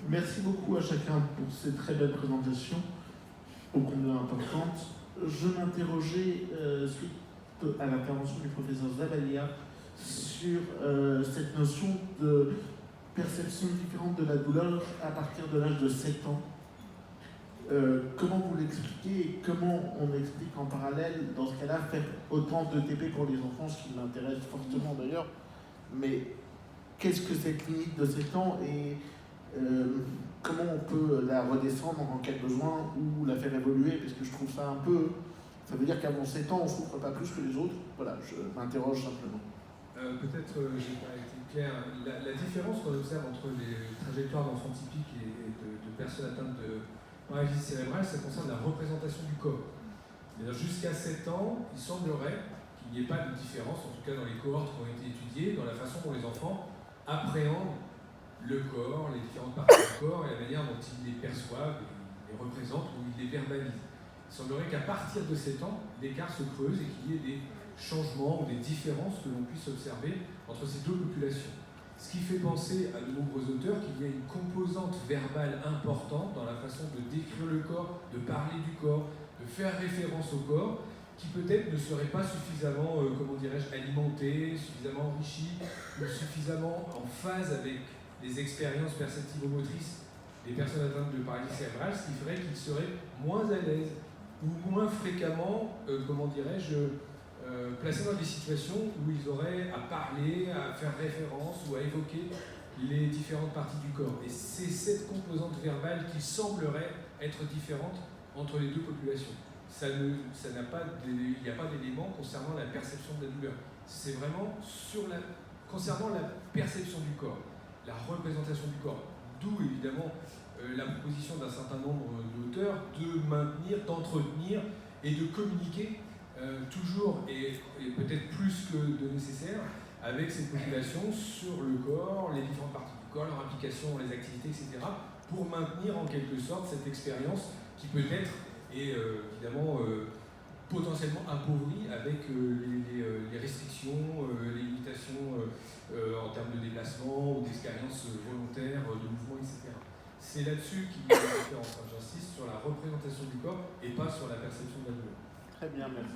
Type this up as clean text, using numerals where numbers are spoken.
Merci beaucoup à chacun pour ces très belles présentations, ô combien importantes. Je m'interrogeais, suite à l'intervention du professeur Zabalia, sur cette notion de perception différente de la douleur à partir de l'âge de 7 ans. Comment vous l'expliquez et comment on explique en parallèle, dans ce cas-là, faire autant de TP pour les enfants, ce qui m'intéresse fortement d'ailleurs, mais qu'est-ce que cette limite de 7 ans et comment on peut la redescendre en cas de besoin ou la faire évoluer, parce que je trouve ça un peu... Ça veut dire qu'avant 7 ans, on ne souffre pas plus que les autres. Voilà, je m'interroge simplement. Peut-être je n'ai pas été clair. La différence qu'on observe entre les trajectoires d'enfants typiques et de personnes atteintes de paralysie cérébrale, ça concerne la représentation du corps. Jusqu'à 7 ans, il semblerait qu'il n'y ait pas de différence, en tout cas dans les cohortes qui ont été étudiées, dans la façon dont les enfants appréhendent le corps, les différentes parties du corps et la manière dont ils les perçoivent, les représentent ou ils les verbalisent. Il semblerait qu'à partir de 7 ans, l'écart se creuse et qu'il y ait des changements ou des différences que l'on puisse observer entre ces deux populations. Ce qui fait penser à de nombreux auteurs qu'il y a une composante verbale importante dans la façon de décrire le corps, de parler du corps, de faire référence au corps, qui peut-être ne serait pas suffisamment, alimenté, suffisamment enrichi, ou suffisamment en phase avec les expériences perceptives ou motrices des personnes atteintes de paralysie cérébrale, ce qui ferait qu'ils seraient moins à l'aise ou moins fréquemment, placés dans des situations où ils auraient à parler, à faire référence ou à évoquer les différentes parties du corps. Et c'est cette composante verbale qui semblerait être différente entre les deux populations. Il n'y a pas d'élément concernant la perception de la douleur. C'est vraiment concernant la perception du corps, la représentation du corps. D'où évidemment la proposition d'un certain nombre d'auteurs de maintenir, d'entretenir et de communiquer toujours et peut-être plus que de nécessaire avec cette population sur le corps, les différentes parties du corps, leur implication, les activités, etc. pour maintenir en quelque sorte cette expérience qui peut-être est évidemment potentiellement appauvrie avec les restrictions, les limitations en termes de déplacement ou d'expérience volontaire, de mouvement, etc. C'est là-dessus qu'il y a une différence. J'insiste sur la représentation du corps et pas sur la perception de la douleur. Très bien, merci.